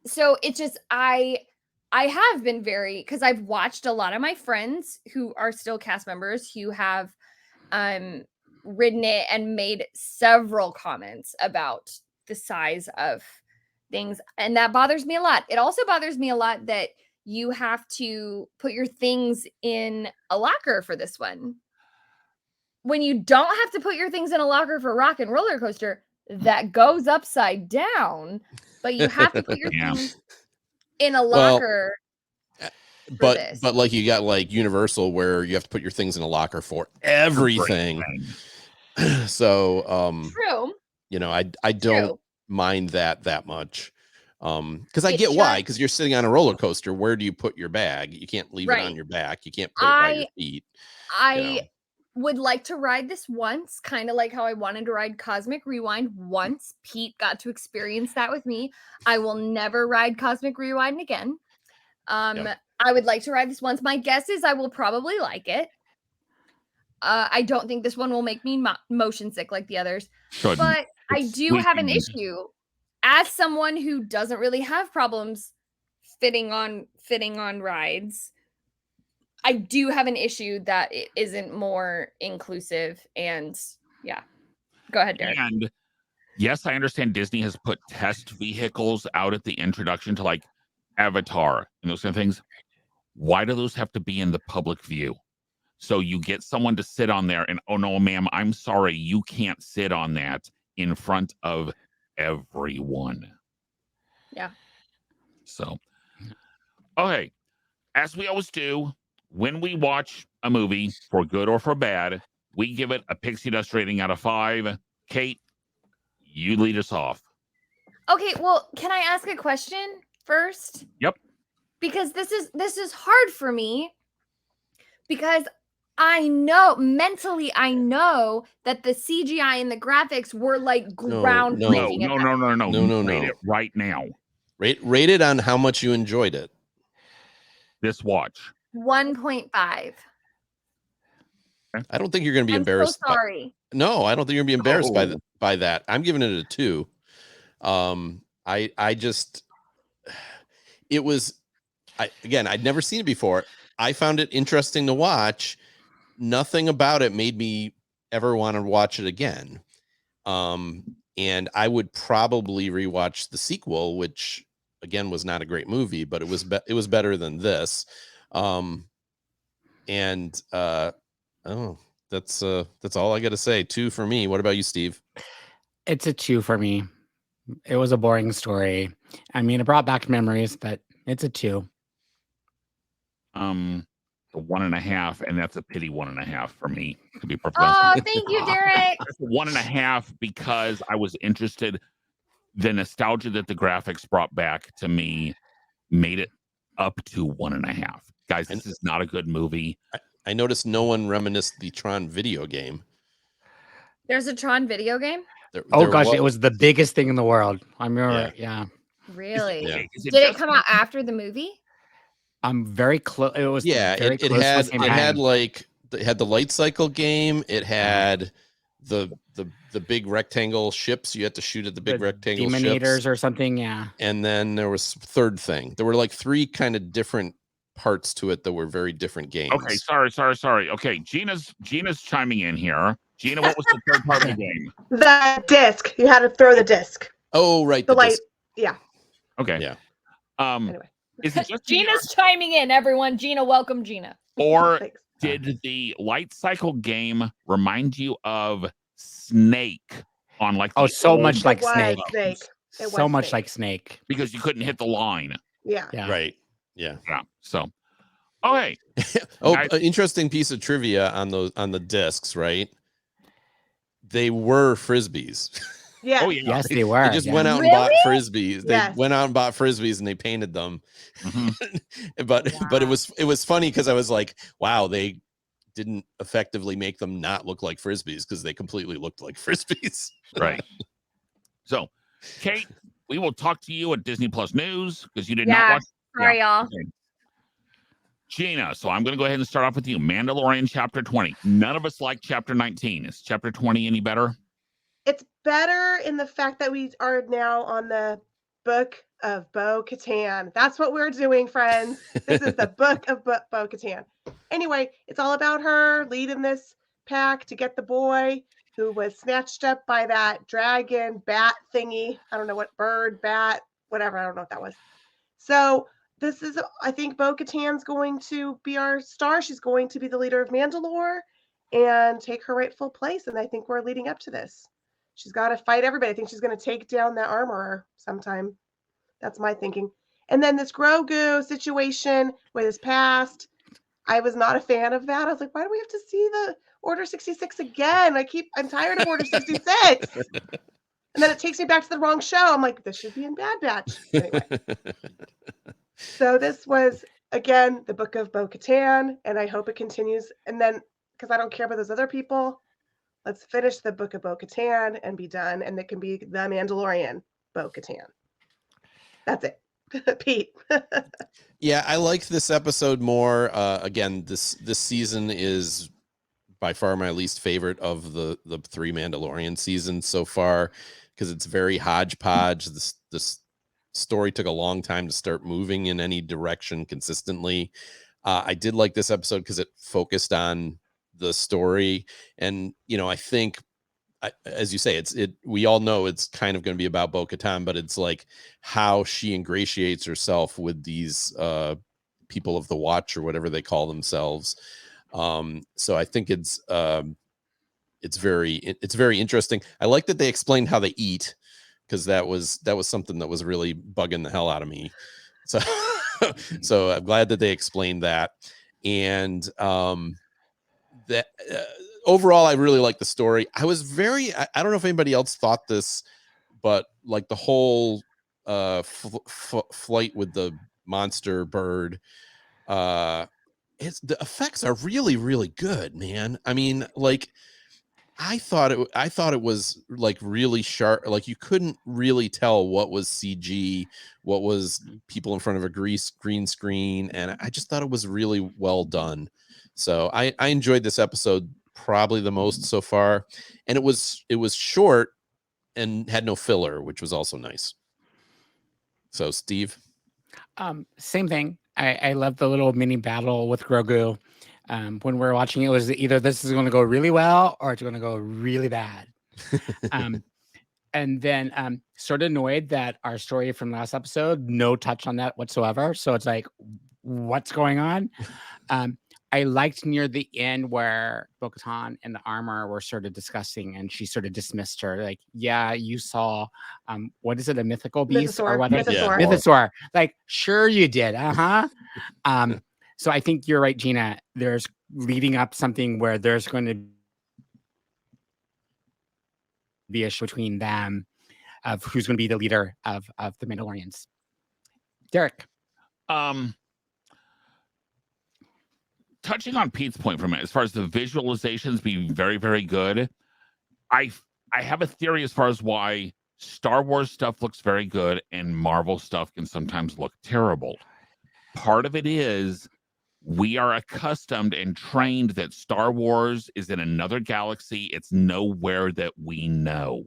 So it's just I have been very, because I've watched a lot of my friends who are still cast members who have ridden it and made several comments about the size of things, and that bothers me a lot. It also bothers me a lot that you have to put your things in a locker for this one, when you don't have to put your things in a locker for Rock and Roller Coaster that goes upside down, but you have to put your things in a locker. But like you got like Universal where you have to put your things in a locker for everything. So true. You know, I don't mind that much. Because I get why, because you're sitting on a roller coaster. Where do you put your bag? You can't leave it on your back. You can't put it by your feet. I would like to ride this once, kind of like how I wanted to ride Cosmic Rewind once. Pete got to experience that with me. I will never ride Cosmic Rewind again. I would like to ride this once. My guess is I will probably like it. I don't think this one will make me motion sick like the others. But I do have an issue as someone who doesn't really have problems fitting on rides. I do have an issue that it isn't more inclusive, and go ahead, Derek. And yes, I understand Disney has put test vehicles out at the introduction to like Avatar and those kind of things. Why do those have to be in the public view? So you get someone to sit on there and, oh no, ma'am, I'm sorry, you can't sit on that in front of everyone. Yeah. So, okay, as we always do, when we watch a movie, for good or for bad, we give it a pixie dust rating out of 5. Kate, you lead us off. Okay, well, can I ask a question first? Yep. Because this is hard for me, because I know mentally that the CGI and the graphics were like groundbreaking. No. Rate it right now. Rate it on how much you enjoyed it. This watch. 1.5. I don't think you're going to be embarrassed. So sorry. No, I don't think you're going to be embarrassed by that. I'm giving it a 2. I'd never seen it before. I found it interesting to watch. Nothing about it made me ever want to watch it again. And I would probably rewatch the sequel, which again was not a great movie, but it was better than this. That's all I got to say. 2 for me. What about you, Steve? It's a 2 for me. It was a boring story. I mean, it brought back memories, but it's a 2. A 1.5, and that's a pity 1.5 for me, to be perfectly honest. Oh, thank you, Derek. 1.5 because I was interested. The nostalgia that the graphics brought back to me made it up to 1.5. Guys, this is not a good movie. I noticed no one reminisced the Tron video game. There's a Tron video game? It was the biggest thing in the world. I remember, Really? Yeah. Did it come out after the movie? I'm very close. It was it had the light cycle game. It had the big rectangle ships. You had to shoot at the big rectangle Demonators ships or something. Yeah. And then there was third thing. There were like 3 kind of different parts to it that were very different games. Okay, sorry. Okay, Gina's chiming in here. Gina, what was the third part of the game? The disc. You had to throw the disc. Oh, right. The light. disc. Yeah. Okay. Yeah. Anyway. Is it just Gina's chiming in, everyone. Gina, welcome, Gina. or Thanks. did the light cycle game remind you of Snake on like the so old- much like It was Snake. Snake. It So was much Snake. like Snake. because you couldn't hit the line. Yeah. Yeah. Right. Yeah. Yeah. So okay. Oh, Guys- an interesting piece of trivia on the discs, right? They were frisbees. Yes. Oh yeah. Yes, they were. They just yeah. went out and Really? bought frisbees. They Yes. went out and bought frisbees and they painted them. Mhm. but it was funny because I was like, wow, they didn't effectively make them not look like frisbees because they completely looked like frisbees. Right. So, Kate, we will talk to you at Disney Plus News because you did Yeah. not watch. Sorry, y'all. Okay. Gina, so I'm going to go ahead and start off with you. Mandalorian Chapter 20. None of us like Chapter 19. Is Chapter 20 any better? It's better in the fact that we are now on the book of Bo-Katan. That's what we're doing, friends. This is the book of Bo-Katan. Anyway, it's all about her leading this pack to get the boy who was snatched up by that dragon bat thingy. I don't know what bird, bat, whatever. I don't know what that was. So this is, I think Bo-Katan's going to be our star. She's going to be the leader of Mandalore and take her rightful place. And I think we're leading up to this. She's got to fight everybody. I think she's going to take down the armorer sometime. That's my thinking. And then this Grogu situation with his past, I was not a fan of that. I was like, why do we have to see the Order 66 again? I'm tired of Order 66. And then it takes me back to the wrong show. I'm like, this should be in Bad Batch. Anyway. So this was, again, the book of Bo-Katan, and I hope it continues. And then, because I don't care about those other people, let's finish the book of Bo-Katan and be done, and it can be the Mandalorian Bo-Katan. That's it. Pete. Yeah, I liked this episode more. Again, this season is by far my least favorite of the 3 Mandalorian seasons so far because it's very hodgepodge. This story took a long time to start moving in any direction consistently. I did like this episode because it focused on the story, and I think, as you say, we all know it's kind of going to be about Bo-Katan, but it's like how she ingratiates herself with these people of the Watch or whatever they call themselves. So I think it's very interesting. I like that they explained how they eat, because that was something that was really bugging the hell out of me. So so I'm glad that they explained that. And that overall, I really like the story. I was I don't know if anybody else thought this, but like the whole flight with the monster bird, the effects are really, really good, man. I mean, like I thought it was like really sharp. Like you couldn't really tell what was CG, what was people in front of a green screen, and I just thought it was really well done. So I enjoyed this episode probably the most so far, and it was short and had no filler, which was also nice. So Steve, Same thing. I love the little mini battle with Grogu. When we're watching it, was either this is going to go really well or it's going to go really bad. And then sort of annoyed that our story from last episode, no touch on that whatsoever. So it's like, what's going on? I liked near the end where Bo-Katan and the armor were sort of discussing, and she sort of dismissed her. Like, yeah, you saw, what is it, a mythical beast or what? Mythosaur. Mythosaur. Like, sure you did. So I think you're right, Gina. There's leading up something where there's going to be a issue between them of who's going to be the leader of the Mandalorians. Derek. Touching on Pete's point for a minute, as far as the visualizations being very, very good, I have a theory as far as why Star Wars stuff looks very good and Marvel stuff can sometimes look terrible. Part of it is we are accustomed and trained that Star Wars is in another galaxy. It's nowhere that we know.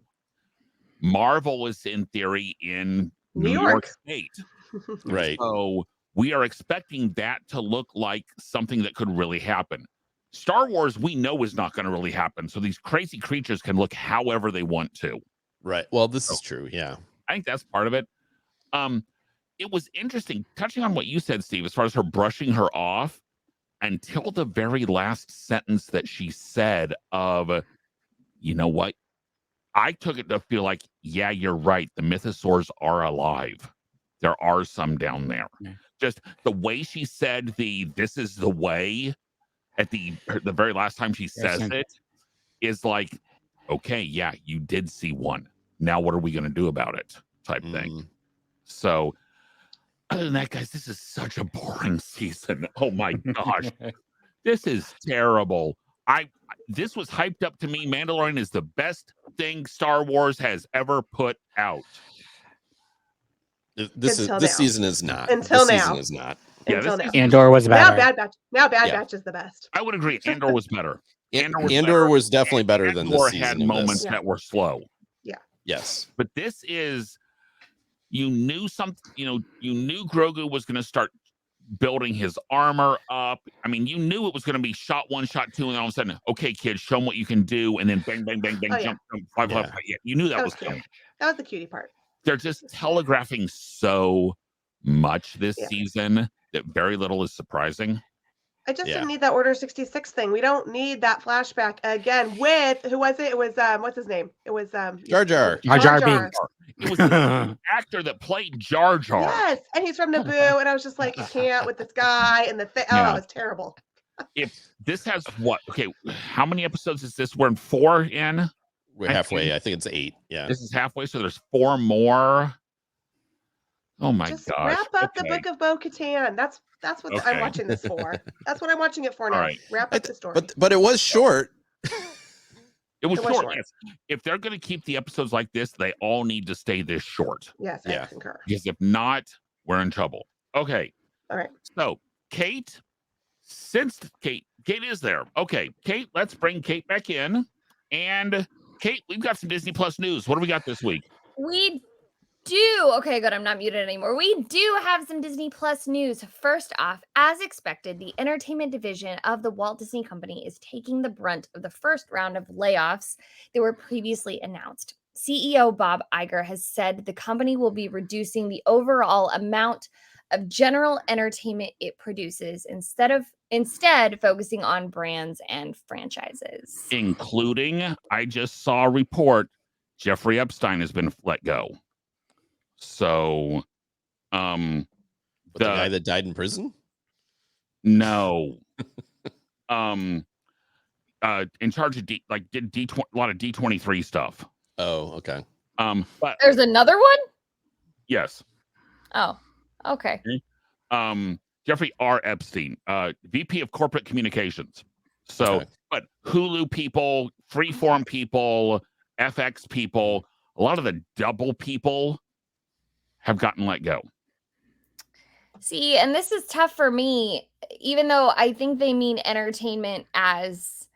Marvel is, in theory, in New York State. right? So we are expecting that to look like something that could really happen. Star Wars, we know is not going to really happen. So these crazy creatures can look however they want to. Right. Well, this is true. Yeah. I think that's part of it. It was interesting, touching on what you said, Steve, as far as her brushing her off until the very last sentence that she said of, you know what? I took it to feel like, yeah, you're right. The mythosaurs are alive. There are some down there. Yeah. Just the way she said this is the way at the very last time she says it is like, okay, yeah, you did see one. Now what are we going to do about it? Type thing. So other than that, guys, this is such a boring season. Oh my gosh. This is terrible. This was hyped up to me. Mandalorian is the best thing Star Wars has ever put out. This season is not. Until this now. Season is not. Yeah, Until now. Andor was better. Now Bad Batch is the best. I would agree. Andor was better. Andor was definitely better than this season. Had moments that were slow. Yeah. Yes. But this is, you knew something, you knew Grogu was going to start building his armor up. I mean, you knew it was going to be shot 1, shot 2, and all of a sudden, okay, kids, show them what you can do, and then bang, bang, bang, bang, jump, five. Yeah, you knew that was coming. That was the cutie part. They're just telegraphing so much this season that very little is surprising. I just didn't need that Order 66 thing. We don't need that flashback again with, who was it? It was, what's his name? It was Jar Jar. Jar Jar Binks. It was the actor that played Jar Jar. Yes, and he's from Naboo, and I was just like, I can't with this guy and the thing. Oh, it was terrible. If this has what? Okay, how many episodes is this? We're in 4 in. We're halfway. I think it's 8. Yeah. This is halfway, so there's 4 more. Oh my gosh. Wrap up the Book of Bo-Katan. That's what I'm watching this for. That's what I'm watching it for now. Right. Wrap up the story. But it was short. It was short. Yes. If they're going to keep the episodes like this, they all need to stay this short. Yes, I concur. Because if not, we're in trouble. Okay. All right. So, Kate, since Kate is there. Okay, Kate, let's bring Kate back in. And Kate, we've got some Disney Plus news. What do we got this week? We do. Okay, good. I'm not muted anymore. We do have some Disney Plus news. First off, as expected, the entertainment division of the Walt Disney Company is taking the brunt of the first round of layoffs that were previously announced. CEO Bob Iger has said the company will be reducing the overall amount of general entertainment it produces instead focusing on brands and franchises. Including, I just saw a report, Jeffrey Epstein has been let go. So, the guy that died in prison? No. In charge of did a lot of D23 stuff. Oh, okay. But there's another one? Yes. Oh, okay. Jeffrey R. Epstein, VP of Corporate Communications. So, but Hulu people, Freeform people, FX people, a lot of the double people have gotten let go. See, and this is tough for me, even though I think they mean entertainment as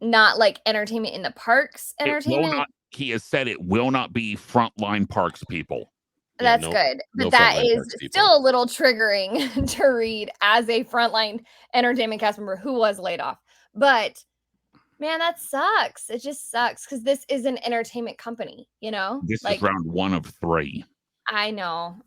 not like entertainment in the parks entertainment. He has said it will not be frontline parks people. That's good. But that is still a little triggering to read as a frontline entertainment cast member who was laid off. But man, that sucks. It just sucks because this is an entertainment company, This is round 1 of 3. I know.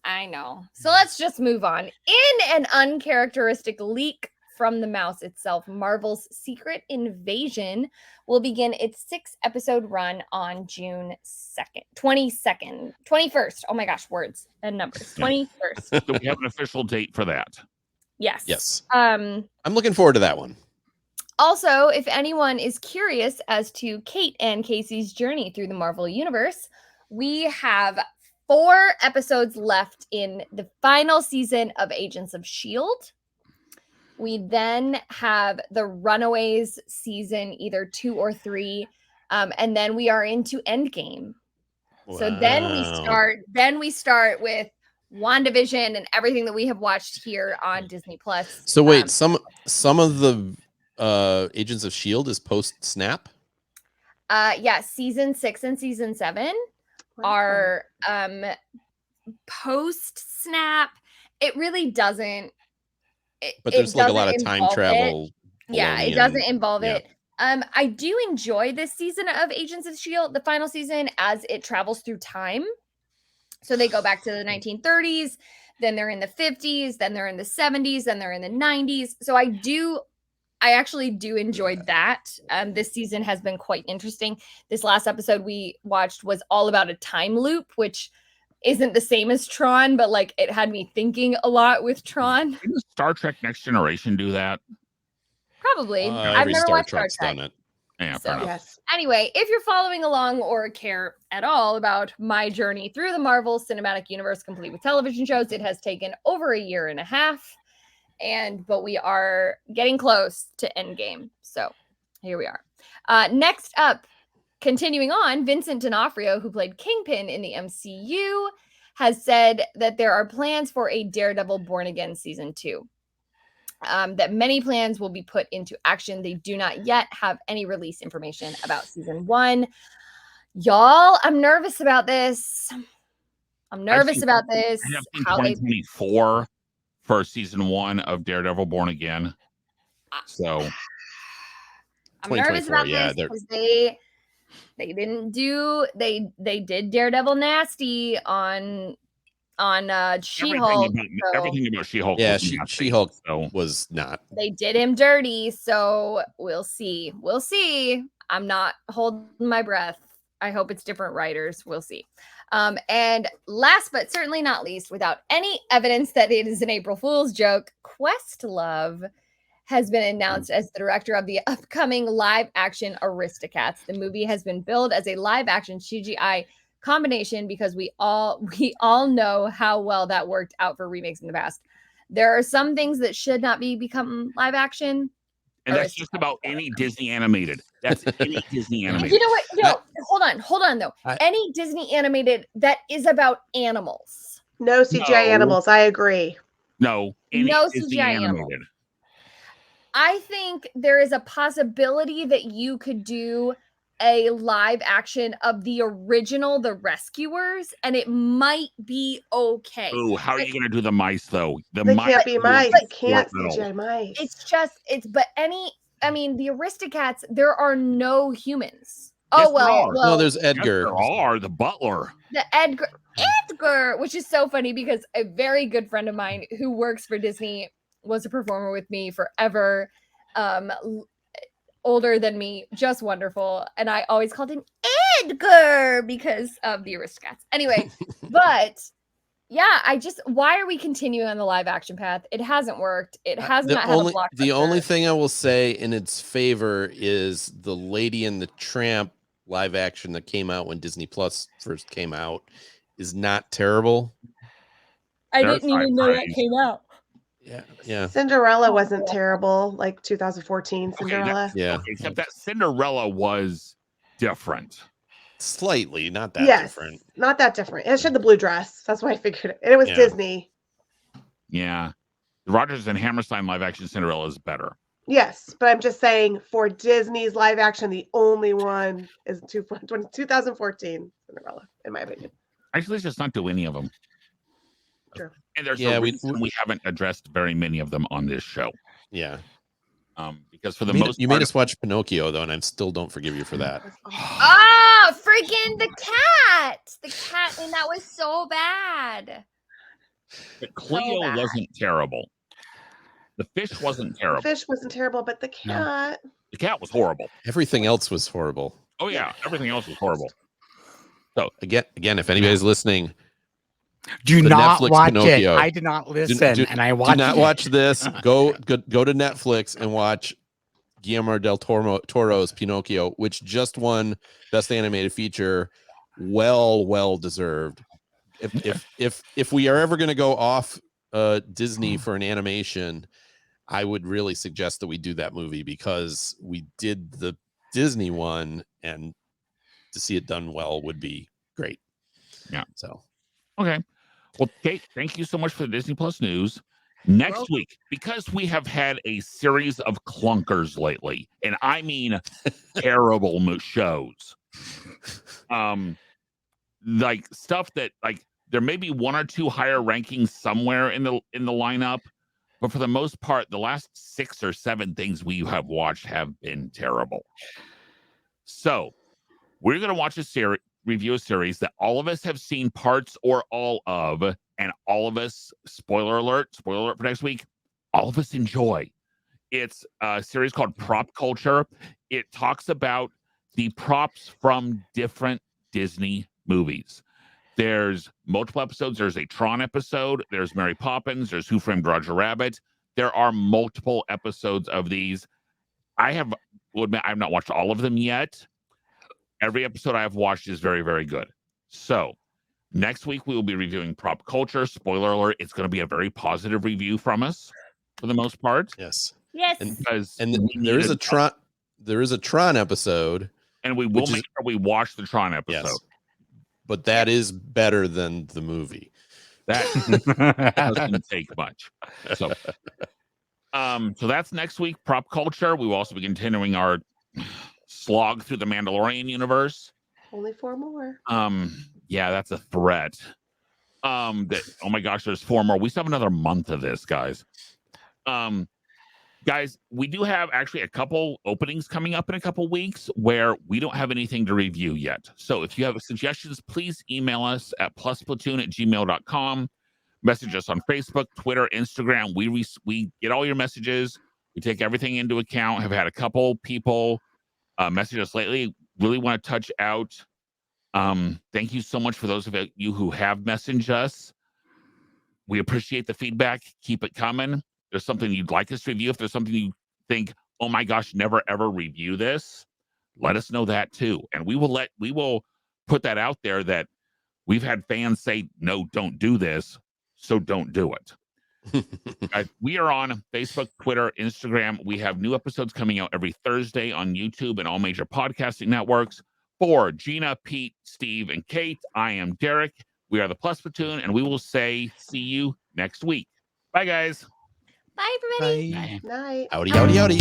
So let's just move on. In an uncharacteristic leak from the mouse itself, Marvel's Secret Invasion will begin its 6-episode run on June 21st. Oh my gosh, words and numbers. 21st. So we have an official date for that. Yes. I'm looking forward to that one. Also, if anyone is curious as to Kate and Casey's journey through the Marvel Universe, we have 4 episodes left in the final season of Agents of S.H.I.E.L.D. We then have the Runaways season, either 2 or 3, and then we are into Endgame. Wow. So then we start with WandaVision and everything that we have watched here on Disney Plus. So wait, some of the Agents of S.H.I.E.L.D. is post Snap? Season 6 and season 7 are post Snap. It really doesn't. But there's like a lot of time travel. Yeah, it doesn't involve it. I do enjoy this season of Agents of S.H.I.E.L.D., the final season, as it travels through time. So they go back to the 1930s, then they're in the 50s, then they're in the 70s, then they're in the 90s. So I actually do enjoy that. This season has been quite interesting. This last episode we watched was all about a time loop, which isn't the same as Tron, but like it had me thinking a lot with Tron. Didn't Star Trek Next Generation do that? Probably. I've Every never Star watched Trek's Star Trek. done it. Yeah, So, fair enough. Yes. Anyway, if you're following along or care at all about my journey through the Marvel Cinematic Universe, complete with television shows, it has taken over a year and a half, but we are getting close to Endgame. So here we are. Next up, continuing on, Vincent D'Onofrio, who played Kingpin in the MCU, has said that there are plans for a Daredevil Born Again season 2. That many plans will be put into action. They do not yet have any release information about season 1. Y'all, I'm nervous about this. I'm nervous about this. I have 2024 for season 1 of Daredevil Born Again. So I'm nervous about this because they did Daredevil Nasty on She-Hulk. Everything about She-Hulk. Yeah, was nasty, She-Hulk so. was not. They did him dirty, so we'll see. We'll see. I'm not holding my breath. I hope it's different writers. We'll see. And last but certainly not least, without any evidence that it is an April Fool's joke, Questlove has been announced as the director of the upcoming live-action Aristocats. The movie has been billed as a live-action CGI combination because we all know how well that worked out for remakes in the past. There are some things that should not become live action. And that's just about any Disney animated. That's any Disney animated. You know what? No, hold on though. Any Disney animated that is about animals. No CGI animals. I agree. No CGI animated. I think there is a possibility that you could do a live action of the original The Rescuers, and it might be okay. Ooh, how are you going to do the mice though? They can't be mice. You can't CGI mice. The Aristocats, there are no humans. Yes, no, there's Edgar. Yes, there are, the butler. The Edgar, which is so funny because a very good friend of mine who works for Disney was a performer with me forever. Older than me, just wonderful. And I always called him Edgar because of the Aristocats. Anyway, but yeah, why are we continuing on the live action path? It hasn't worked. It has not had a blockbuster. The only thing I will say in its favor is the Lady and the Tramp live action that came out when Disney Plus first came out is not terrible. I didn't even know that came out. Yeah. Cinderella wasn't terrible, like 2014 Cinderella. Except that Cinderella was different. Slightly, not that different. Not that different. It had the blue dress. That's why I figured it. And it was Disney. Yeah. The Rodgers and Hammerstein live action Cinderella is better. Yes, but I'm just saying for Disney's live action, the only one is 2014 Cinderella, in my opinion. Actually, let's just not do any of them. True. And there's a reason we haven't addressed very many of them on this show. Yeah. Because for the most part, you made us watch Pinocchio though, and I still don't forgive you for that. Freaking the cat! The cat, and that was so bad. But Cleo wasn't terrible. The fish wasn't terrible. The fish wasn't terrible, but the cat. No. The cat was horrible. Everything else was horrible. Oh yeah, everything else was horrible. So again, if anybody's listening, do not Netflix watch Pinocchio. it. I did not listen, and I watched. Do not watch this. Go to Netflix and watch Guillermo del Toro's Pinocchio, which just won Best Animated Feature. Well deserved. If we are ever going to go off Disney for an animation, I would really suggest that we do that movie because we did the Disney one, and to see it done well would be great. Yeah. So. Okay. Well, Kate, thank you so much for the Disney Plus news. Next week, because we have had a series of clunkers lately, and I mean terrible shows, like stuff that like there may be one or two higher rankings somewhere in the lineup, But for the most part, the last 6 or 7 things we have watched have been terrible. So we're going to watch review a series that all of us have seen parts or all of, and all of us, spoiler alert for next week, all of us enjoy. It's a series called Prop Culture. It talks about the props from different Disney movies. There's multiple episodes. There's a Tron episode. There's Mary Poppins. There's Who Framed Roger Rabbit. There are multiple episodes of these. Will admit, I've not watched all of them yet. Every episode I have watched is very, very good. So next week we will be reviewing Prop Culture. Spoiler alert, it's going to be a very positive review from us for the most part. Yes. Yes. And there is a Tron episode. And we will make sure we watch the Tron episode. Yes. But that is better than the movie. That doesn't take much. So that's next week, Prop Culture. We will also be continuing our slog through the Mandalorian universe. Only 4 more. Yeah, that's a threat. Oh my gosh, there's 4 more. We still have another month of this, guys. Guys, we do have actually a couple openings coming up in a couple weeks where we don't have anything to review yet. So if you have suggestions, please email us at plusplatoon@gmail.com. Message us on Facebook, Twitter, Instagram. We get all your messages. We take everything into account. Have had a couple people message us lately. Really want to touch out. Thank you so much for those of you who have messaged us. We appreciate the feedback. Keep it coming. There's something you'd like us to review. If there's something you think, oh my gosh, never ever review this, let us know that too. And we will put that out there that we've had fans say, no, don't do this. So don't do it. We are on Facebook, Twitter, Instagram. We have new episodes coming out every Thursday on YouTube and all major podcasting networks. For Gina, Pete, Steve, and Kate, I am Derek. We are the Plus Platoon, and we will see you next week. Bye, guys. Bye, everybody. Bye. Night. Howdy, howdy, howdy.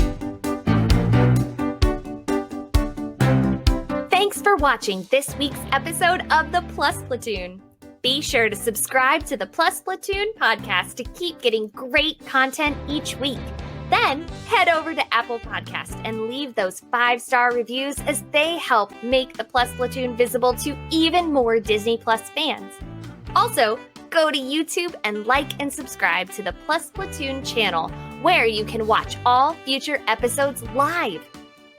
Thanks for watching this week's episode of the Plus Platoon. Be sure to subscribe to the Plus Platoon podcast to keep getting great content each week. Then head over to Apple Podcasts and leave those 5-star reviews as they help make the Plus Platoon visible to even more Disney Plus fans. Also, go to YouTube and like and subscribe to the Plus Platoon channel, where you can watch all future episodes live.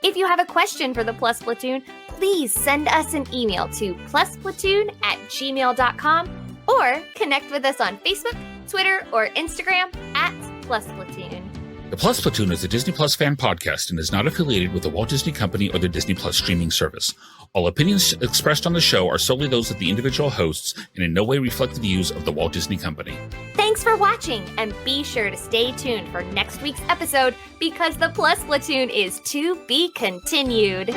If you have a question for the Plus Platoon, please send us an email to plusplatoon@gmail.com or connect with us on Facebook, Twitter, or Instagram @plusplatoon. The Plus Platoon is a Disney Plus fan podcast and is not affiliated with the Walt Disney Company or the Disney Plus streaming service. All opinions expressed on the show are solely those of the individual hosts and in no way reflect the views of the Walt Disney Company. Thanks for watching, and be sure to stay tuned for next week's episode because the Plus Platoon is to be continued.